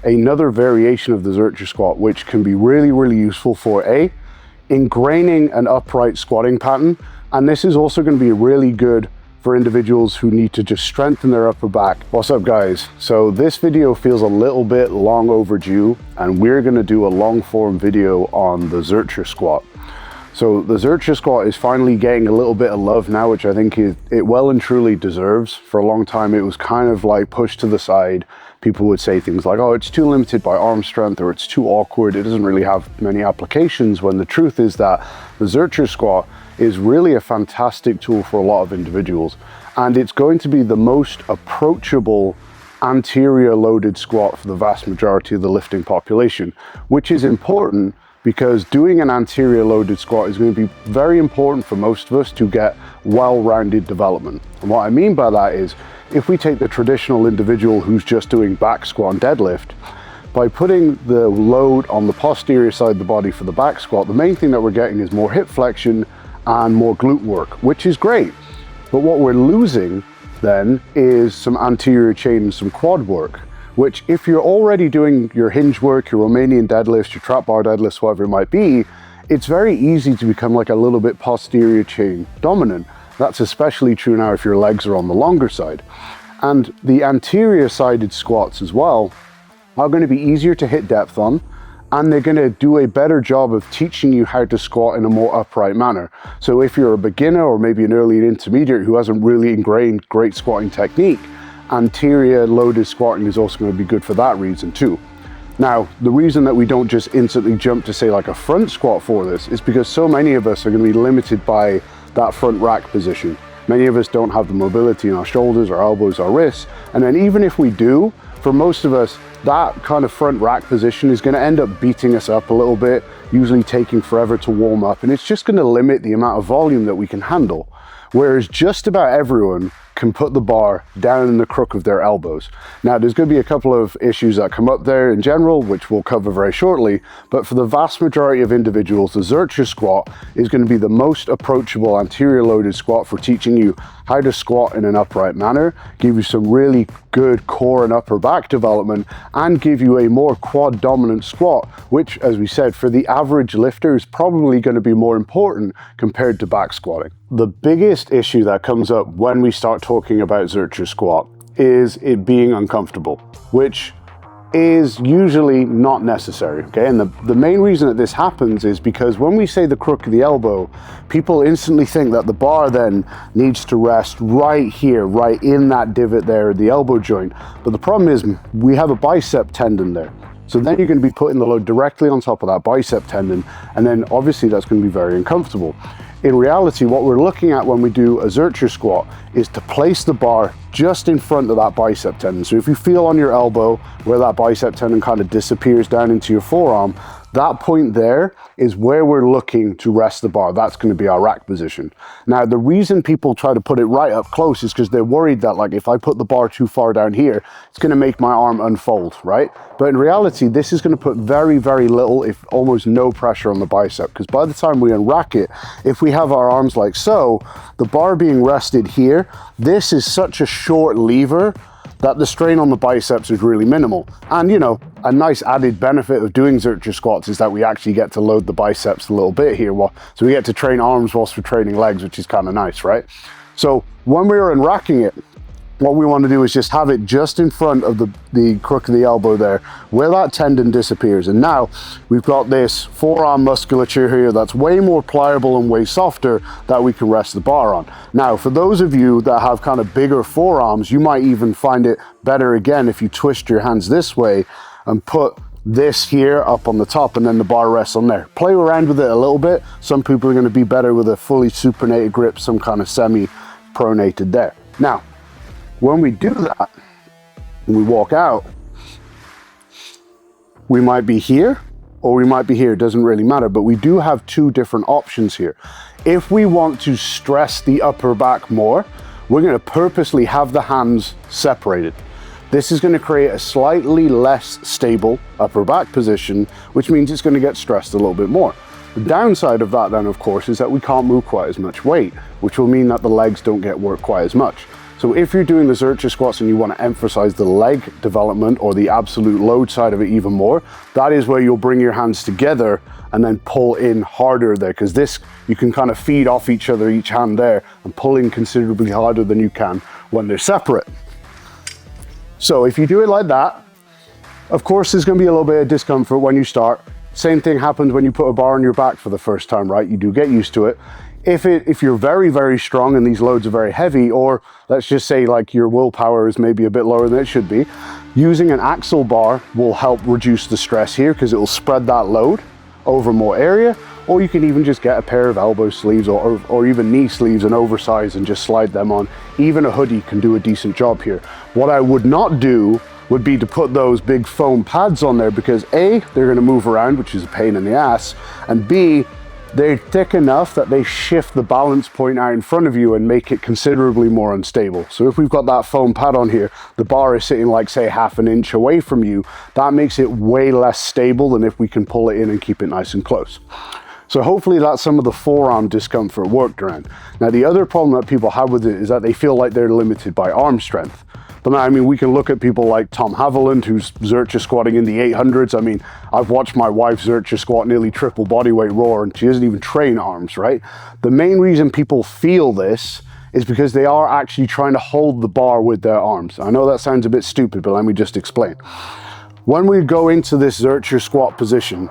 another variation of the Zercher squat, which can be really, really useful for ingraining an upright squatting pattern. And this is also going to be really good for individuals who need to just strengthen their upper back. What's up, guys? So this video feels a little bit long overdue, and we're going to do a long form video on the Zercher squat. So the Zercher squat is finally getting a little bit of love now, which I think it well and truly deserves. For a long time, it was kind of like pushed to the side. People would say things like, oh, it's too limited by arm strength, or it's too awkward, it doesn't really have many applications, when the truth is that the Zercher squat is really a fantastic tool for a lot of individuals. And it's going to be the most approachable anterior loaded squat for the vast majority of the lifting population, which is important because doing an anterior loaded squat is going to be very important for most of us to get well-rounded development. And what I mean by that is, if we take the traditional individual who's just doing back squat and deadlift, by putting the load on the posterior side of the body for the back squat, the main thing that we're getting is more hip flexion and more glute work, which is great. But what we're losing then is some anterior chain and some quad work, which if you're already doing your hinge work, your Romanian deadlifts, your trap bar deadlifts, whatever it might be, it's very easy to become like a little bit posterior chain dominant. That's especially true now if your legs are on the longer side. And the anterior sided squats as well are going to be easier to hit depth on, and they're going to do a better job of teaching you how to squat in a more upright manner. So if you're a beginner or maybe an early intermediate who hasn't really ingrained great squatting technique, anterior loaded squatting is also going to be good for that reason too. Now, the reason that we don't just instantly jump to say like a front squat for this is because so many of us are going to be limited by that front rack position. Many of us don't have the mobility in our shoulders, our elbows, our wrists. And then even if we do, for most of us, that kind of front rack position is going to end up beating us up a little bit, usually taking forever to warm up, and it's just going to limit the amount of volume that we can handle. Whereas just about everyone can put the bar down in the crook of their elbows. Now, there's going to be a couple of issues that come up there in general, which we'll cover very shortly, but for the vast majority of individuals, the Zercher squat is going to be the most approachable anterior loaded squat for teaching you how to squat in an upright manner, give you some really good core and upper back development, and give you a more quad dominant squat, which, as we said, for the average lifter is probably going to be more important compared to back squatting. The biggest issue that comes up when we start talking about Zercher squat is it being uncomfortable, which is usually not necessary, okay? And the main reason that this happens is because when we say the crook of the elbow, people instantly think that the bar then needs to rest right here, right in that divot there, the elbow joint. But the problem is we have a bicep tendon there. So then you're going to be putting the load directly on top of that bicep tendon, and then obviously that's going to be very uncomfortable. In reality, what we're looking at when we do a Zercher squat is to place the bar just in front of that bicep tendon. So if you feel on your elbow where that bicep tendon kind of disappears down into your forearm, that point there is where we're looking to rest the bar. That's going to be our rack position. Now, the reason people try to put it right up close is because they're worried that, like, if I put the bar too far down here, it's going to make my arm unfold, right? But in reality, this is going to put very, very little, if almost no pressure on the bicep, because by the time we unrack it, if we have our arms like so, the bar being rested here, this is such a short lever that the strain on the biceps is really minimal. And, you know, a nice added benefit of doing Zercher squats is that we actually get to load the biceps a little bit here. So we get to train arms whilst we're training legs, which is kind of nice, right? So when we're unracking it, what we want to do is just have it just in front of the crook of the elbow there, where that tendon disappears. And now we've got this forearm musculature here that's way more pliable and way softer that we can rest the bar on. Now, for those of you that have kind of bigger forearms, you might even find it better again if you twist your hands this way and put this here up on the top and then the bar rests on there. Play around with it a little bit. Some people are going to be better with a fully supinated grip, some kind of semi-pronated there. Now, when we do that, when we walk out, we might be here or we might be here, it doesn't really matter, but we do have two different options here. If we want to stress the upper back more, we're going to purposely have the hands separated. This is going to create a slightly less stable upper back position, which means it's going to get stressed a little bit more. The downside of that then, of course, is that we can't move quite as much weight, which will mean that the legs don't get worked quite as much. So if you're doing the Zercher squats and you want to emphasize the leg development or the absolute load side of it even more, that is where you'll bring your hands together and then pull in harder there, because this, you can kind of feed off each other, each hand there, and pull in considerably harder than you can when they're separate. So if you do it like that, of course there's going to be a little bit of discomfort when you start. Same thing happens when you put a bar on your back for the first time, right? You do get used to it. If you're very, very strong and these loads are very heavy, or let's just say like your willpower is maybe a bit lower than it should be, using an axle bar will help reduce the stress here, because it will spread that load over more area. Or you can even just get a pair of elbow sleeves or even knee sleeves and oversize and just slide them on. Even a hoodie can do a decent job here. What I would not do would be to put those big foam pads on there, because A, they're going to move around, which is a pain in the ass, and B, they're thick enough that they shift the balance point out in front of you and make it considerably more unstable. So if we've got that foam pad on here, the bar is sitting like say half an inch away from you, that makes it way less stable than if we can pull it in and keep it nice and close. So hopefully that's some of the forearm discomfort worked around. Now the other problem that people have with it is that they feel like they're limited by arm strength. But I mean, we can look at people like Tom Haviland, who's Zercher squatting in the 800s. I mean, I've watched my wife Zercher squat nearly triple bodyweight raw, and she doesn't even train arms, right? The main reason people feel this is because they are actually trying to hold the bar with their arms. I know that sounds a bit stupid, but let me just explain. When we go into this Zercher squat position,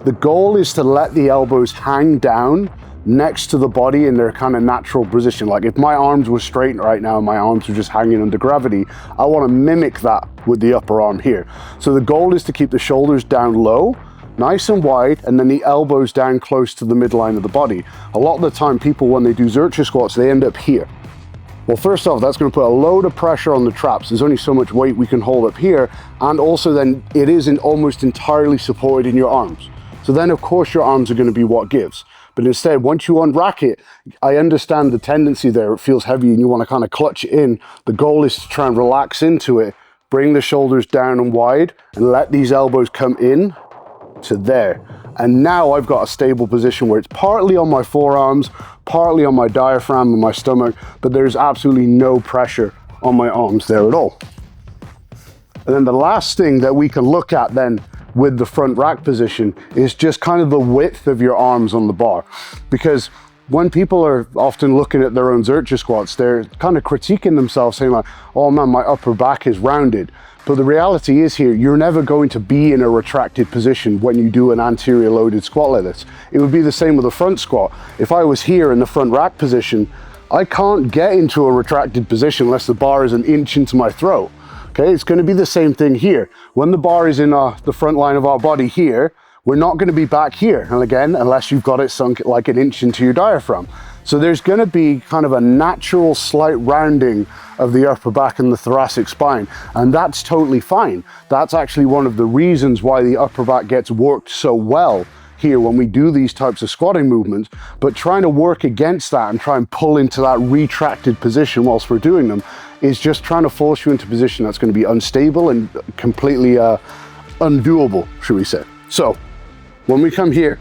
the goal is to let the elbows hang down next to the body in their kind of natural position. Like if my arms were straight right now and my arms were just hanging under gravity, I want to mimic that with the upper arm here. So the goal is to keep the shoulders down low, nice and wide, and then the elbows down close to the midline of the body. A lot of the time people, when they do Zercher squats, they end up here. Well, first off, that's going to put a load of pressure on the traps. There's only so much weight we can hold up here, and also then it isn't almost entirely supported in your arms. So then of course your arms are going to be what gives. But instead, once you unrack it, I understand the tendency there. It feels heavy and you want to kind of clutch it in. The goal is to try and relax into it, bring the shoulders down and wide, and let these elbows come in to there. And now I've got a stable position where it's partly on my forearms, partly on my diaphragm and my stomach, but there's absolutely no pressure on my arms there at all. And then the last thing that we can look at then with the front rack position is just kind of the width of your arms on the bar. Because when people are often looking at their own Zercher squats, they're kind of critiquing themselves, saying like, oh man, my upper back is rounded. But the reality is here, you're never going to be in a retracted position when you do an anterior loaded squat like this. It would be the same with a front squat. If I was here in the front rack position, I can't get into a retracted position unless the bar is an inch into my throat. Okay, it's going to be the same thing here. When the bar is in the front line of our body here, we're not going to be back here. And again, unless you've got it sunk like an inch into your diaphragm. So there's going to be kind of a natural slight rounding of the upper back and the thoracic spine. And that's totally fine. That's actually one of the reasons why the upper back gets worked so well here when we do these types of squatting movements. But trying to work against that and try and pull into that retracted position whilst we're doing them is just trying to force you into a position that's going to be unstable and completely undoable, should we say. So when we come here,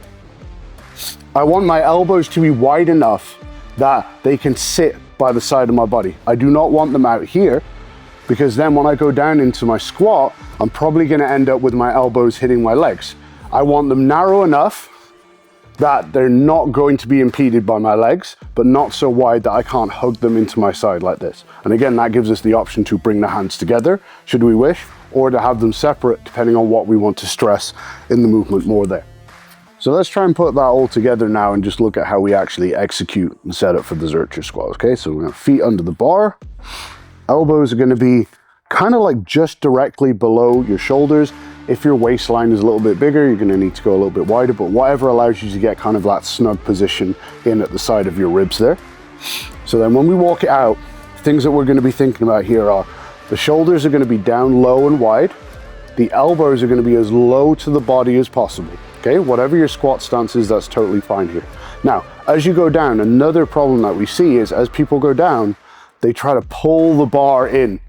I want my elbows to be wide enough that they can sit by the side of my body. I do not want them out here, because then when I go down into my squat, I'm probably going to end up with my elbows hitting my legs. I want them narrow enough that they're not going to be impeded by my legs, but not so wide that I can't hug them into my side like this. And again, that gives us the option to bring the hands together, should we wish, or to have them separate, depending on what we want to stress in the movement more there. So let's try and put that all together now and just look at how we actually execute and set up for the Zercher squat. Okay, so we're going to feet under the bar. Elbows are going to be kind of like just directly below your shoulders. If your waistline is a little bit bigger, you're going to need to go a little bit wider, but whatever allows you to get kind of that snug position in at the side of your ribs there. So then when we walk it out, things that we're going to be thinking about here are the shoulders are going to be down low and wide. The elbows are going to be as low to the body as possible. Okay, whatever your squat stance is, that's totally fine here. Now, as you go down, another problem that we see is as people go down, they try to pull the bar in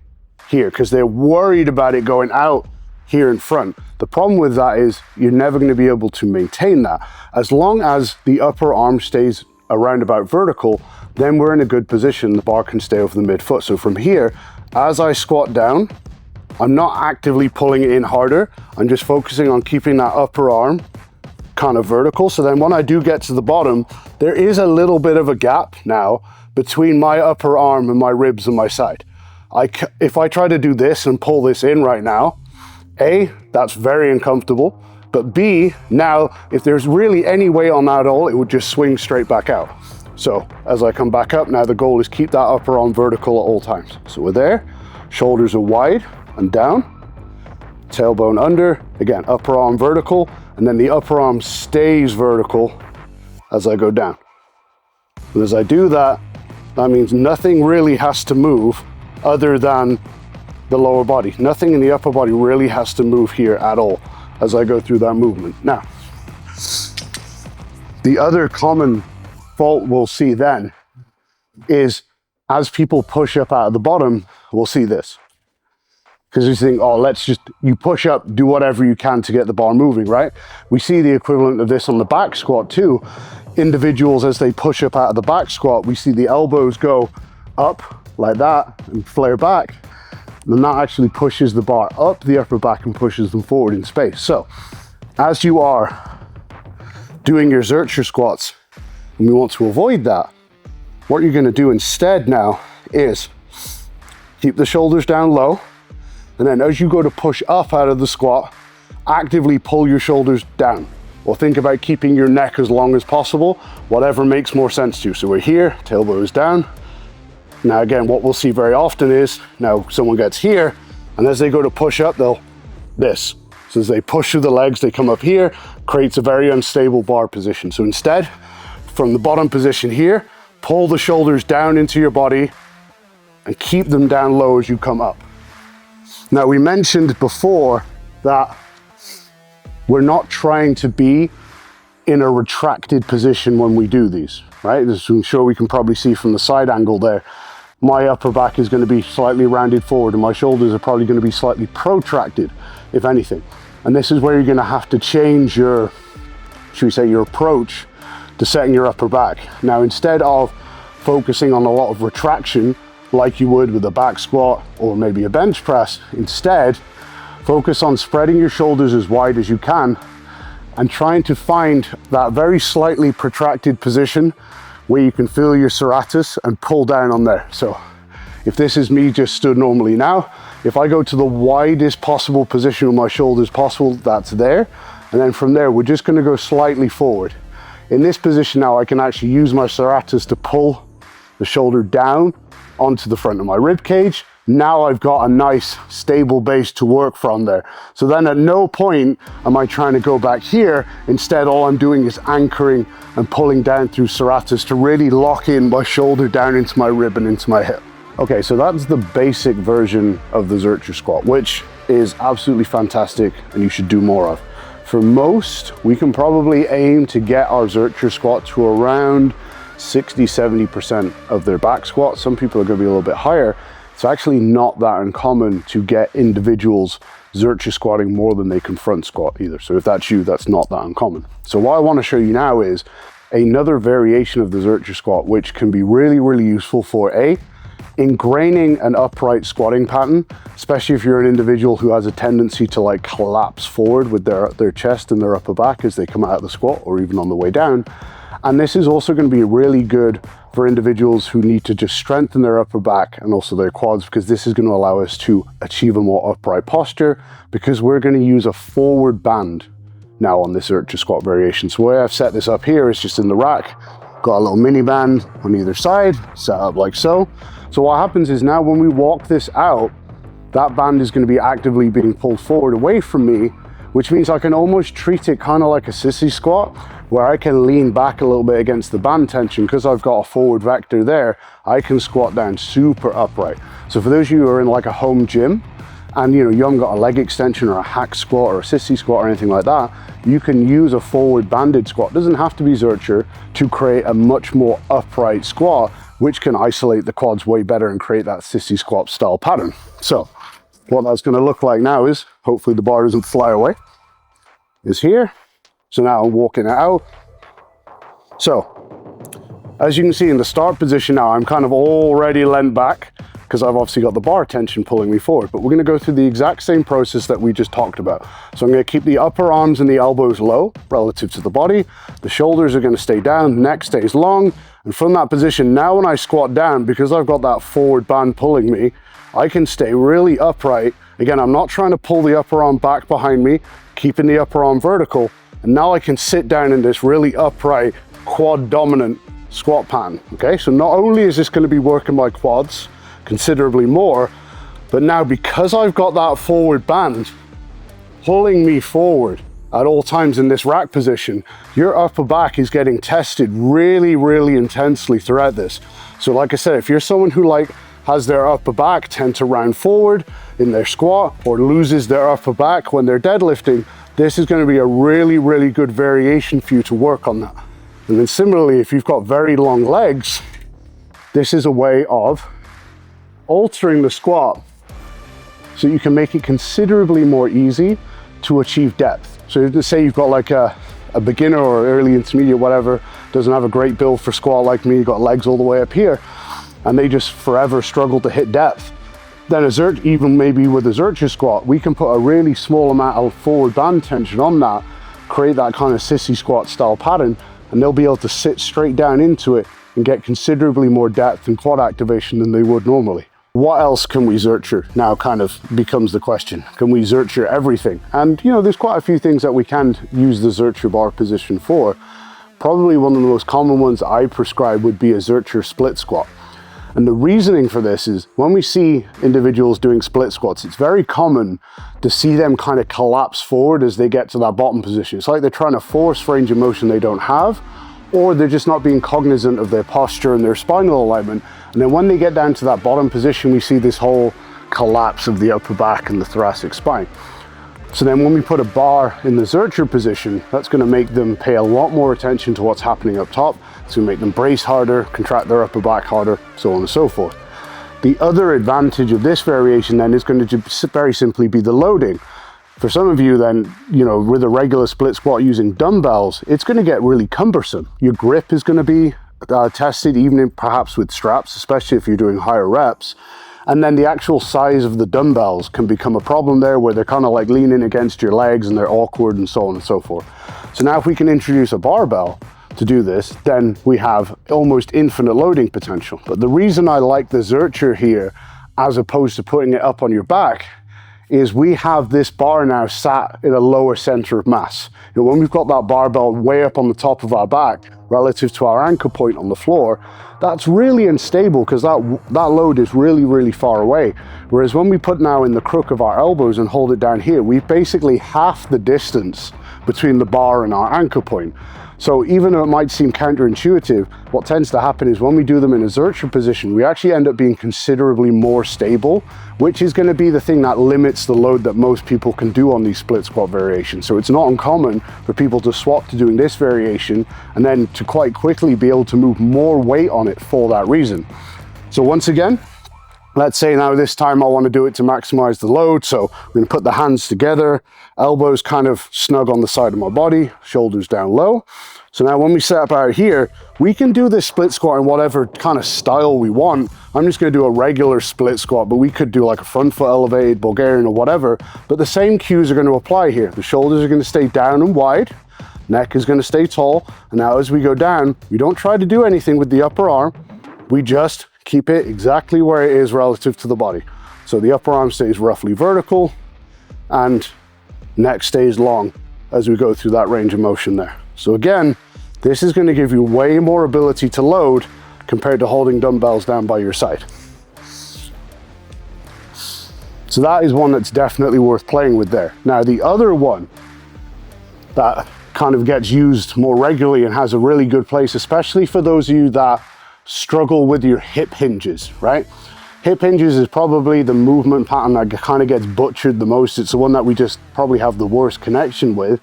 here because they're worried about it going out here in front. The problem with that is you're never going to be able to maintain that. As long as the upper arm stays around about vertical, then we're in a good position. The bar can stay over the midfoot. So from here, as I squat down, I'm not actively pulling it in harder. I'm just focusing on keeping that upper arm kind of vertical. So then when I do get to the bottom, there is a little bit of a gap now between my upper arm and my ribs and my side. If I try to do this and pull this in right now, A, that's very uncomfortable, but B, now if there's really any weight on that at all, it would just swing straight back out. So as I come back up, now the goal is keep that upper arm vertical at all times. So we're there, shoulders are wide and down, tailbone under, again, upper arm vertical, and then the upper arm stays vertical as I go down. And as I do that, that means nothing really has to move other than the lower body. Nothing in the upper body really has to move here at all as I go through that movement. Now, the other common fault we'll see then is as people push up out of the bottom, we'll see this. Because you think, oh, you push up, do whatever you can to get the bar moving, right? We see the equivalent of this on the back squat too. Individuals, as they push up out of the back squat, we see the elbows go up like that and flare back. And that actually pushes the bar up the upper back and pushes them forward in space. So as you are doing your Zercher squats, and we want to avoid that, what you're going to do instead now is keep the shoulders down low. And then as you go to push up out of the squat, actively pull your shoulders down. Or think about keeping your neck as long as possible, whatever makes more sense to you. So we're here, tailbone is down. Now again, what we'll see very often is, now someone gets here, and as they go to push up, they'll this. So as they push through the legs, they come up here, creates a very unstable bar position. So instead, from the bottom position here, pull the shoulders down into your body and keep them down low as you come up. Now, we mentioned before that we're not trying to be in a retracted position when we do these, right? As I'm sure we can probably see from the side angle there, my upper back is going to be slightly rounded forward and my shoulders are probably going to be slightly protracted, if anything. And this is where you're going to have to change your, should we say, your approach to setting your upper back. Now, instead of focusing on a lot of retraction, like you would with a back squat or maybe a bench press, instead focus on spreading your shoulders as wide as you can and trying to find that very slightly protracted position where you can feel your serratus and pull down on there. So if this is me just stood normally now, if I go to the widest possible position with my shoulders possible, that's there. And then from there, we're just going to go slightly forward. In this position now, I can actually use my serratus to pull the shoulder down onto the front of my rib cage. Now I've got a nice stable base to work from there. So then at no point am I trying to go back here. Instead, all I'm doing is anchoring and pulling down through serratus to really lock in my shoulder down into my rib and into my hip. Okay, so that's the basic version of the Zercher squat, which is absolutely fantastic and you should do more of. For most, we can probably aim to get our Zercher squat to around 60-70% of their back squat. Some people are going to be a little bit higher. It's actually not that uncommon to get individuals Zercher squatting more than they can front squat either. So if that's you, that's not that uncommon. So what I want to show you now is another variation of the Zercher squat, which can be really, really useful for ingraining an upright squatting pattern, especially if you're an individual who has a tendency to like collapse forward with their chest and their upper back as they come out of the squat or even on the way down. And this is also going to be really good for individuals who need to just strengthen their upper back and also their quads, because this is going to allow us to achieve a more upright posture, because we're going to use a forward band now on this Zercher squat variation. So the way I've set this up here is just in the rack, got a little mini band on either side, set up like so. So what happens is now when we walk this out, that band is going to be actively being pulled forward away from me, which means I can almost treat it kind of like a sissy squat, where I can lean back a little bit against the band tension. Because I've got a forward vector there, I can squat down super upright. So for those of you who are in like a home gym and you haven't got a leg extension or a hack squat or a sissy squat or anything like that, you can use a forward banded squat. It doesn't have to be Zercher to create a much more upright squat, which can isolate the quads way better and create that sissy squat style pattern. So what that's going to look like now is, hopefully the bar doesn't fly away, is here. So now I'm walking it out. So As you can see in the start position now, I'm kind of already leant back because I've obviously got the bar tension pulling me forward, but we're going to go through the exact same process that we just talked about. So I'm going to keep the upper arms and the elbows low relative to the body. The shoulders are going to stay down, the neck stays long. And from that position, now when I squat down, because I've got that forward band pulling me, I can stay really upright. Again, I'm not trying to pull the upper arm back behind me, keeping the upper arm vertical. And now I can sit down in this really upright, quad dominant squat pattern. Okay, so not only is this going to be working my quads considerably more, but now because I've got that forward band pulling me forward at all times in this rack position, your upper back is getting tested really, really intensely throughout this. So like I said, if you're someone who has their upper back tend to round forward in their squat or loses their upper back when they're deadlifting, this is going to be a really, really good variation for you to work on that. And then similarly, if you've got very long legs, this is a way of altering the squat so you can make it considerably more easy to achieve depth. So to say you've got like a beginner or early intermediate, whatever, doesn't have a great build for squat like me, got legs all the way up here, and they just forever struggle to hit depth. Then even maybe with a Zercher squat, we can put a really small amount of forward band tension on that, create that kind of sissy squat style pattern, and they'll be able to sit straight down into it and get considerably more depth and quad activation than they would normally. What else can we Zercher? Now kind of becomes the question. Can we Zercher everything? And there's quite a few things that we can use the Zercher bar position for. Probably one of the most common ones I prescribe would be a Zercher split squat. And the reasoning for this is when we see individuals doing split squats, it's very common to see them kind of collapse forward as they get to that bottom position. It's like they're trying to force range of motion they don't have, or they're just not being cognizant of their posture and their spinal alignment. And then when they get down to that bottom position, we see this whole collapse of the upper back and the thoracic spine. So then when we put a bar in the Zercher position, that's going to make them pay a lot more attention to what's happening up top. It's going to make them brace harder, contract their upper back harder, so on and so forth. The other advantage of this variation then is going to just very simply be the loading. For some of you then, with a regular split squat using dumbbells, it's going to get really cumbersome. Your grip is going to be tested, even perhaps with straps, especially if you're doing higher reps. And then the actual size of the dumbbells can become a problem there, where they're kind of like leaning against your legs and they're awkward and so on and so forth. So now if we can introduce a barbell to do this, then we have almost infinite loading potential. But the reason I like the Zercher here, as opposed to putting it up on your back, is we have this bar now sat in a lower center of mass. When we've got that barbell way up on the top of our back relative to our anchor point on the floor, that's really unstable because that load is really, really far away. Whereas when we put now in the crook of our elbows and hold it down here, we've basically half the distance between the bar and our anchor point. So even though it might seem counterintuitive, what tends to happen is when we do them in a Zercher position, we actually end up being considerably more stable, which is going to be the thing that limits the load that most people can do on these split squat variations. So it's not uncommon for people to swap to doing this variation and then to quite quickly be able to move more weight on it for that reason. So once again, let's say now this time I want to do it to maximize the load. So I'm going to put the hands together, elbows kind of snug on the side of my body, shoulders down low. So now when we set up out here, we can do this split squat in whatever kind of style we want. I'm just going to do a regular split squat, but we could do like a front foot elevated, Bulgarian or whatever. But the same cues are going to apply here. The shoulders are going to stay down and wide. Neck is going to stay tall. And now as we go down, we don't try to do anything with the upper arm. We just keep it exactly where it is relative to the body. So the upper arm stays roughly vertical and neck stays long as we go through that range of motion there. So again, this is going to give you way more ability to load compared to holding dumbbells down by your side. So that is one that's definitely worth playing with there. Now the other one that kind of gets used more regularly and has a really good place, especially for those of you that struggle with your hip hinges, right? Hip hinges is probably the movement pattern that kind of gets butchered the most. It's the one that we just probably have the worst connection with,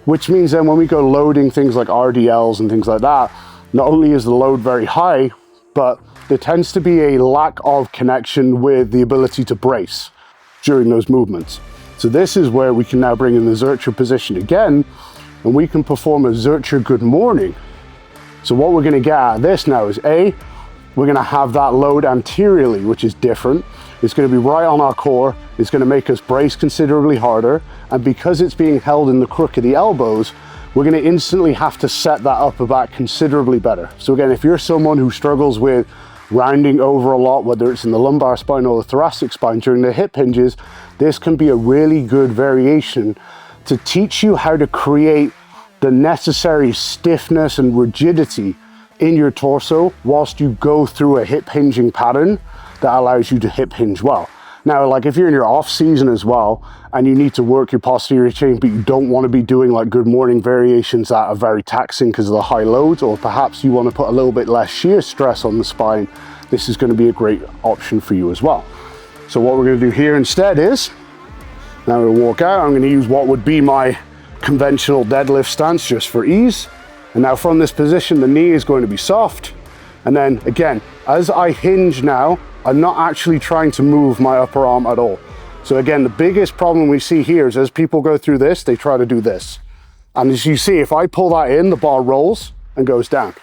which means then when we go loading things like RDLs and things like that, not only is the load very high, but there tends to be a lack of connection with the ability to brace during those movements. So this is where we can now bring in the Zercher position again, and we can perform a Zercher good morning So what we're gonna get out of this now is A, we're gonna have that load anteriorly, which is different. It's gonna be right on our core. It's gonna make us brace considerably harder. And because it's being held in the crook of the elbows, we're gonna instantly have to set that upper back considerably better. So again, if you're someone who struggles with rounding over a lot, whether it's in the lumbar spine or the thoracic spine during the hip hinges, this can be a really good variation to teach you how to create the necessary stiffness and rigidity in your torso whilst you go through a hip hinging pattern that allows you to hip hinge well. Now, like if you're in your off season as well and you need to work your posterior chain, but you don't want to be doing like good morning variations that are very taxing because of the high loads, or perhaps you want to put a little bit less shear stress on the spine, this is going to be a great option for you as well. So what we're going to do here instead is, now I'm going to walk out, I'm going to use what would be my conventional deadlift stance just for ease. And now from this position, the knee is going to be soft. And then again, as I hinge now, I'm not actually trying to move my upper arm at all. So again, the biggest problem we see here is as people go through this, they try to do this. And as you see, if I pull that in, the bar rolls and goes down.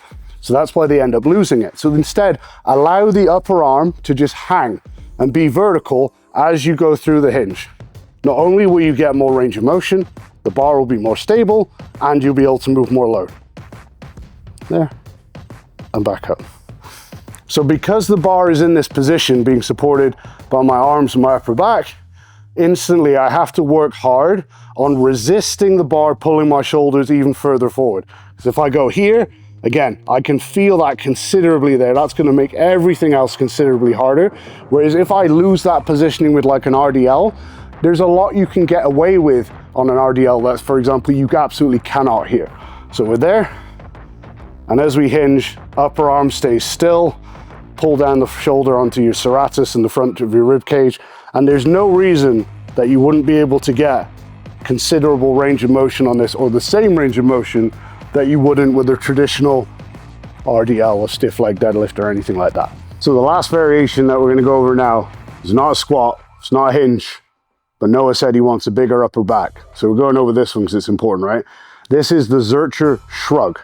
So that's why they end up losing it. So instead, allow the upper arm to just hang and be vertical as you go through the hinge. Not only will you get more range of motion, the bar will be more stable and you'll be able to move more load. There, and back up. So because the bar is in this position being supported by my arms and my upper back, instantly I have to work hard on resisting the bar pulling my shoulders even further forward. Because if I go here, again, I can feel that considerably there. That's going to make everything else considerably harder. Whereas if I lose that positioning with like an RDL, there's a lot you can get away with on an RDL that, for example, you absolutely cannot here. So we're there. And as we hinge, upper arm stays still, pull down the shoulder onto your serratus and the front of your rib cage. And there's no reason that you wouldn't be able to get considerable range of motion on this, or the same range of motion that you wouldn't with a traditional RDL or stiff leg deadlift or anything like that. So the last variation that we're gonna go over now is not a squat, it's not a hinge, but Noah said he wants a bigger upper back. So we're going over this one because it's important, right? This is the Zercher Shrug.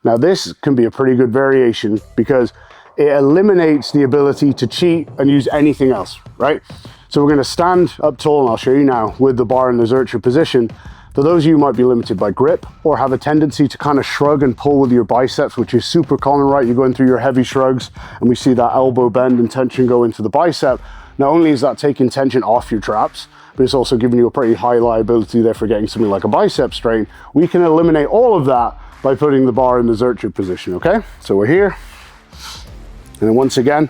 Now this can be a pretty good variation because it eliminates the ability to cheat and use anything else, right? So we're gonna stand up tall, and I'll show you now, with the bar in the Zercher position. For those of you who might be limited by grip or have a tendency to kind of shrug and pull with your biceps, which is super common, right? You're going through your heavy shrugs and we see that elbow bend and tension go into the bicep. Not only is that taking tension off your traps, but it's also giving you a pretty high liability there for getting something like a bicep strain. We can eliminate all of that by putting the bar in the Zercher position, okay? So we're here. And then once again,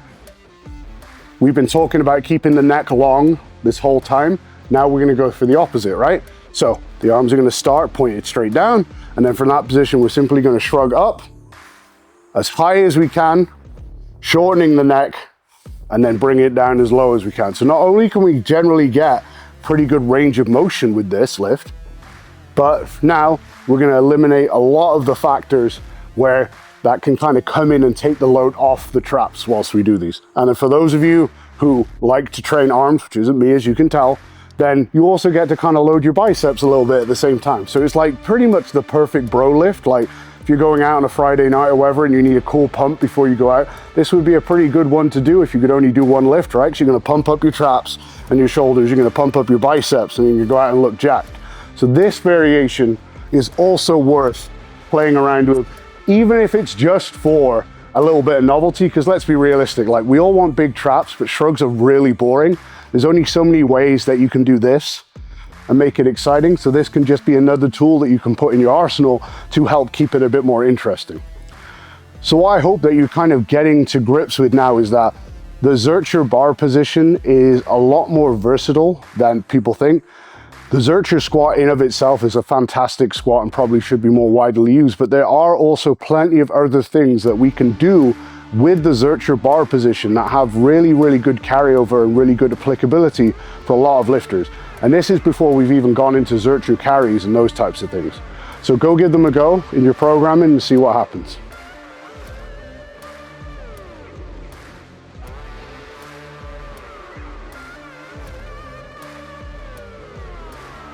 we've been talking about keeping the neck long this whole time. Now we're gonna go for the opposite, right? So the arms are gonna start pointed straight down, and then from that position, we're simply gonna shrug up as high as we can, shortening the neck, and then bring it down as low as we can. So not only can we generally get pretty good range of motion with this lift, but now we're gonna eliminate a lot of the factors where that can kind of come in and take the load off the traps whilst we do these. And then for those of you who like to train arms, which isn't me as you can tell, then you also get to kind of load your biceps a little bit at the same time. So it's like pretty much the perfect bro lift. Like if you're going out on a Friday night or whatever and you need a cool pump before you go out, this would be a pretty good one to do if you could only do one lift, right? So you're gonna pump up your traps and your shoulders, you're gonna pump up your biceps, and then you go out and look jacked. So this variation is also worth playing around with, even if it's just for a little bit of novelty, because let's be realistic, like we all want big traps, but shrugs are really boring. There's only so many ways that you can do this and make it exciting. So this can just be another tool that you can put in your arsenal to help keep it a bit more interesting. So what I hope that you're kind of getting to grips with now is that the Zercher bar position is a lot more versatile than people think. The Zercher squat in of itself is a fantastic squat and probably should be more widely used, but there are also plenty of other things that we can do with the Zercher bar position that have really, really good carryover and really good applicability for a lot of lifters. And this is before we've even gone into Zercher carries and those types of things. So go give them a go in your programming and see what happens.